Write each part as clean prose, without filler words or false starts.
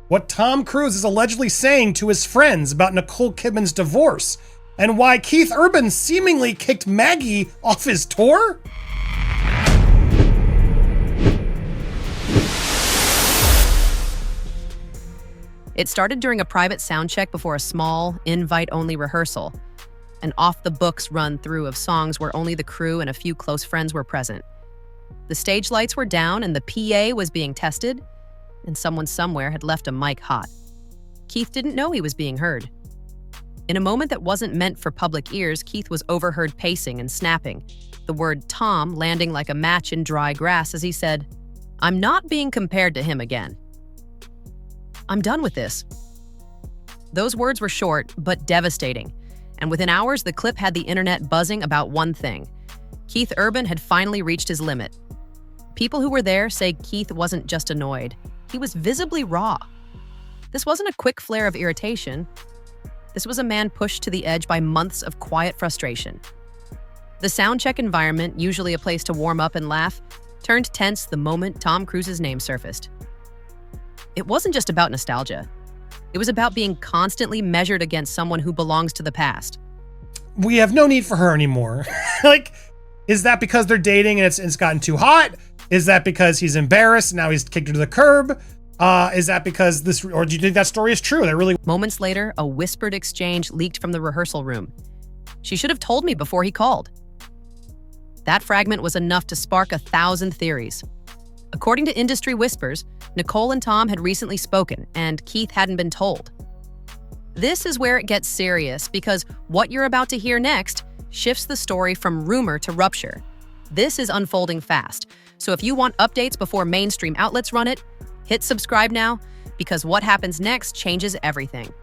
what Tom Cruise is allegedly saying to his friends about Nicole Kidman's divorce, and why Keith Urban seemingly kicked Maggie off his tour? It started during a private sound check before a small, invite-only rehearsal, an off-the-books run-through of songs where only the crew and a few close friends were present. The stage lights were down and the PA was being tested, and someone somewhere had left a mic hot. Keith didn't know he was being heard. In a moment that wasn't meant for public ears, Keith was overheard pacing and snapping, the word Tom landing like a match in dry grass as he said, "I'm not being compared to him again. I'm done with this." Those words were short, but devastating, and within hours, the clip had the internet buzzing about one thing. Keith Urban had finally reached his limit. People who were there say Keith wasn't just annoyed. He was visibly raw. This wasn't a quick flare of irritation. This was a man pushed to the edge by months of quiet frustration. The soundcheck environment, usually a place to warm up and laugh, turned tense the moment Tom Cruise's name surfaced. It wasn't just about nostalgia. It was about being constantly measured against someone who belongs to the past. We have no need for her anymore. Like, is that because they're dating and it's gotten too hot? Is that because he's embarrassed and now he's kicked her to the curb? Is that because this, or do you think that story is true? Moments later, a whispered exchange leaked from the rehearsal room. "She should have told me before he called." That fragment was enough to spark 1,000 theories. According to industry whispers, Nicole and Tom had recently spoken, and Keith hadn't been told. This is where it gets serious, because what you're about to hear next shifts the story from rumor to rupture. This is unfolding fast, so if you want updates before mainstream outlets run it, hit subscribe now, because what happens next changes everything.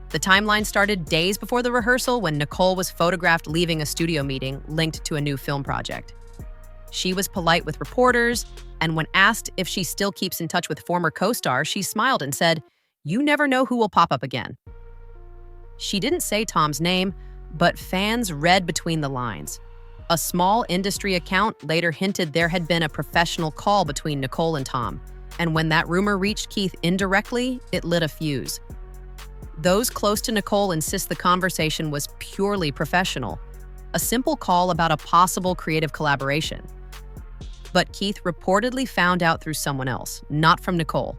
The timeline started days before the rehearsal when Nicole was photographed leaving a studio meeting linked to a new film project. She was polite with reporters, and when asked if she still keeps in touch with former co-stars, she smiled and said, "You never know who will pop up again." She didn't say Tom's name, but fans read between the lines. A small industry account later hinted there had been a professional call between Nicole and Tom, and when that rumor reached Keith indirectly, it lit a fuse. Those close to Nicole insist the conversation was purely professional, a simple call about a possible creative collaboration. But Keith reportedly found out through someone else, not from Nicole.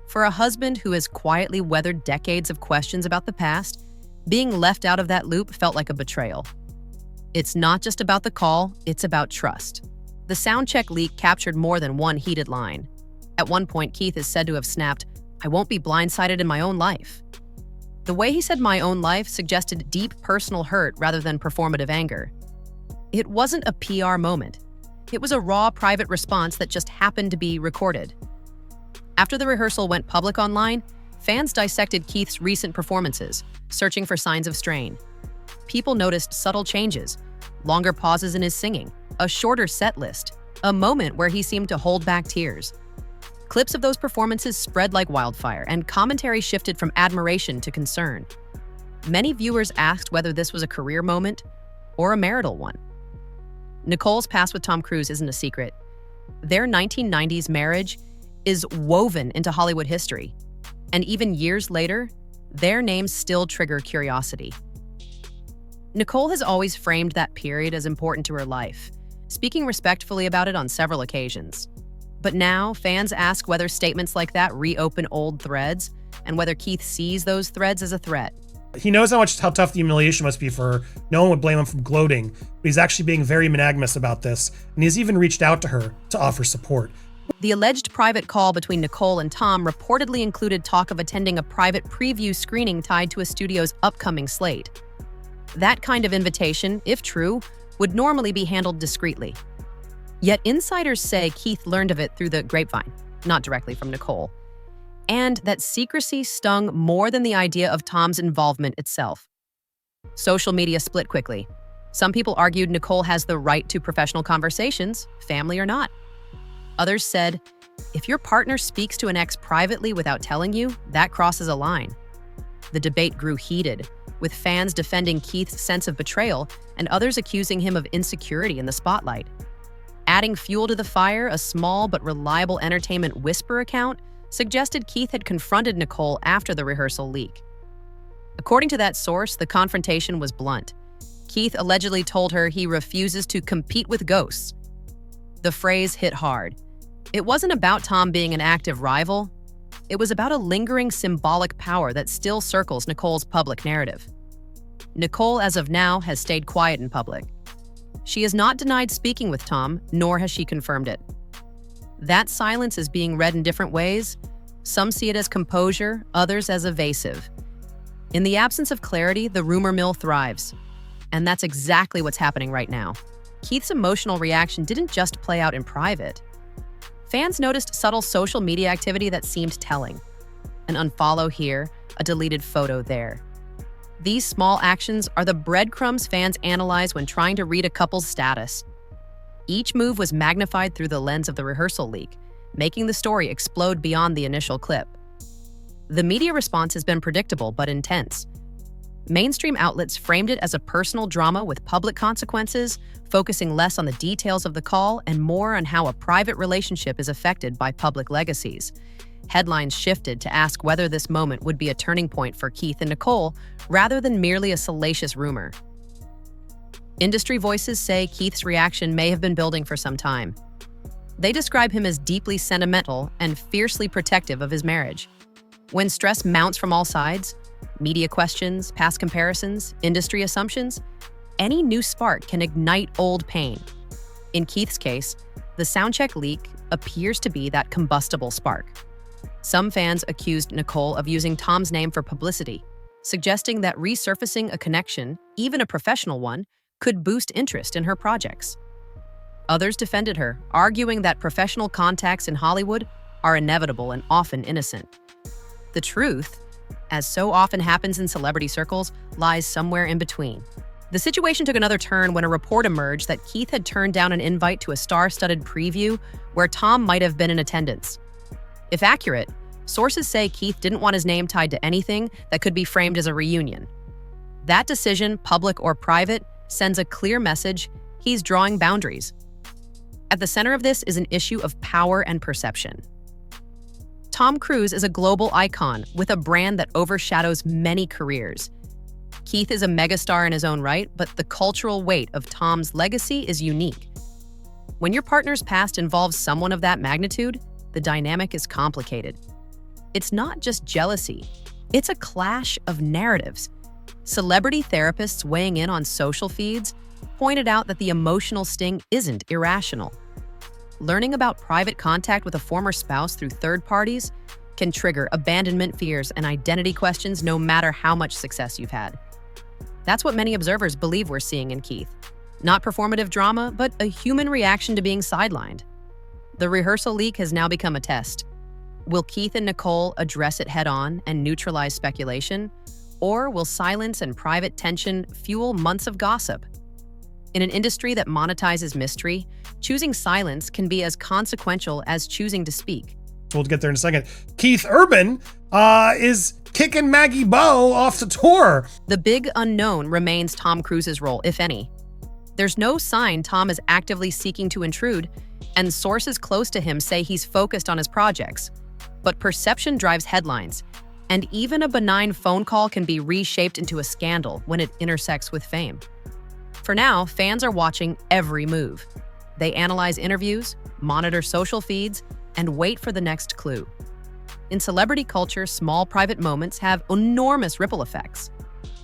For a husband who has quietly weathered decades of questions about the past, being left out of that loop felt like a betrayal. It's not just about the call, it's about trust. The soundcheck leak captured more than one heated line. At one point, Keith is said to have snapped, "I won't be blindsided in my own life." The way he said "my own life" suggested deep personal hurt rather than performative anger. It wasn't a PR moment. It was a raw, private response that just happened to be recorded. After the rehearsal went public online, fans dissected Keith's recent performances, searching for signs of strain. People noticed subtle changes, longer pauses in his singing, a shorter set list, a moment where he seemed to hold back tears. Clips of those performances spread like wildfire, and commentary shifted from admiration to concern. Many viewers asked whether this was a career moment or a marital one. Nicole's past with Tom Cruise isn't a secret. Their 1990s marriage is woven into Hollywood history, and even years later, their names still trigger curiosity. Nicole has always framed that period as important to her life, speaking respectfully about it on several occasions. But now, fans ask whether statements like that reopen old threads, and whether Keith sees those threads as a threat. He knows how tough the humiliation must be for her. No one would blame him for gloating, but he's actually being very monogamous about this, and he's even reached out to her to offer support. The alleged private call between Nicole and Tom reportedly included talk of attending a private preview screening tied to a studio's upcoming slate. That kind of invitation, if true, would normally be handled discreetly. Yet insiders say Keith learned of it through the grapevine, not directly from Nicole, and that secrecy stung more than the idea of Tom's involvement itself. Social media split quickly. Some people argued Nicole has the right to professional conversations, family or not. Others said, if your partner speaks to an ex privately without telling you, that crosses a line. The debate grew heated, with fans defending Keith's sense of betrayal and others accusing him of insecurity in the spotlight. Adding fuel to the fire, a small but reliable entertainment whisper account suggested Keith had confronted Nicole after the rehearsal leak. According to that source, the confrontation was blunt. Keith allegedly told her he refuses to compete with ghosts. The phrase hit hard. It wasn't about Tom being an active rival. It was about a lingering symbolic power that still circles Nicole's public narrative. Nicole, as of now, has stayed quiet in public. She has not denied speaking with Tom, nor has she confirmed it. That silence is being read in different ways. Some see it as composure, others as evasive. In the absence of clarity, the rumor mill thrives. And that's exactly what's happening right now. Keith's emotional reaction didn't just play out in private. Fans noticed subtle social media activity that seemed telling. An unfollow here, a deleted photo there. These small actions are the breadcrumbs fans analyze when trying to read a couple's status. Each move was magnified through the lens of the rehearsal leak, making the story explode beyond the initial clip. The media response has been predictable but intense. Mainstream outlets framed it as a personal drama with public consequences, focusing less on the details of the call and more on how a private relationship is affected by public legacies. Headlines shifted to ask whether this moment would be a turning point for Keith and Nicole, rather than merely a salacious rumor. Industry voices say Keith's reaction may have been building for some time. They describe him as deeply sentimental and fiercely protective of his marriage. When stress mounts from all sides, media questions, past comparisons, industry assumptions, any new spark can ignite old pain. In Keith's case, the soundcheck leak appears to be that combustible spark. Some fans accused Nicole of using Tom's name for publicity, suggesting that resurfacing a connection, even a professional one, could boost interest in her projects. Others defended her, arguing that professional contacts in Hollywood are inevitable and often innocent. The truth, as so often happens in celebrity circles, lies somewhere in between. The situation took another turn when a report emerged that Keith had turned down an invite to a star-studded preview where Tom might have been in attendance. If accurate, sources say Keith didn't want his name tied to anything that could be framed as a reunion. That decision, public or private, sends a clear message: he's drawing boundaries. At the center of this is an issue of power and perception. Tom Cruise is a global icon with a brand that overshadows many careers. Keith is a megastar in his own right, but the cultural weight of Tom's legacy is unique. When your partner's past involves someone of that magnitude, the dynamic is complicated. It's not just jealousy, it's a clash of narratives. Celebrity therapists weighing in on social feeds pointed out that the emotional sting isn't irrational. Learning about private contact with a former spouse through third parties can trigger abandonment fears and identity questions no matter how much success you've had. That's what many observers believe we're seeing in Keith. Not performative drama, but a human reaction to being sidelined. The rehearsal leak has now become a test. Will Keith and Nicole address it head-on and neutralize speculation? Or will silence and private tension fuel months of gossip? In an industry that monetizes mystery, choosing silence can be as consequential as choosing to speak. We'll get there in a second. Keith Urban is kicking Maggie Bowe off the tour. The big unknown remains Tom Cruise's role, if any. There's no sign Tom is actively seeking to intrude, and sources close to him say he's focused on his projects. But perception drives headlines, and even a benign phone call can be reshaped into a scandal when it intersects with fame. For now, fans are watching every move. They analyze interviews, monitor social feeds, and wait for the next clue. In celebrity culture, small private moments have enormous ripple effects.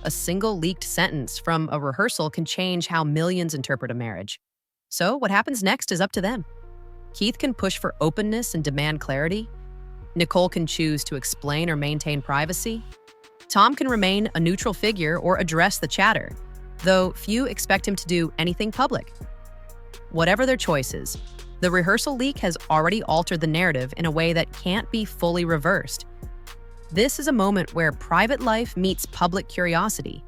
A single leaked sentence from a rehearsal can change how millions interpret a marriage. So what happens next is up to them. Keith can push for openness and demand clarity. Nicole can choose to explain or maintain privacy. Tom can remain a neutral figure or address the chatter, though few expect him to do anything public. Whatever their choices, the rehearsal leak has already altered the narrative in a way that can't be fully reversed. This is a moment where private life meets public curiosity,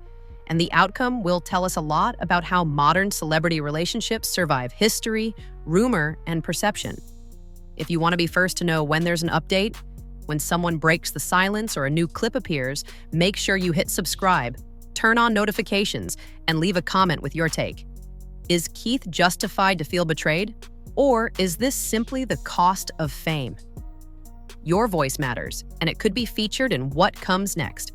and the outcome will tell us a lot about how modern celebrity relationships survive history, rumor, and perception. If you want to be first to know when there's an update, when someone breaks the silence or a new clip appears, make sure you hit subscribe, turn on notifications, and leave a comment with your take. Is Keith justified to feel betrayed? Or is this simply the cost of fame? Your voice matters, and it could be featured in what comes next.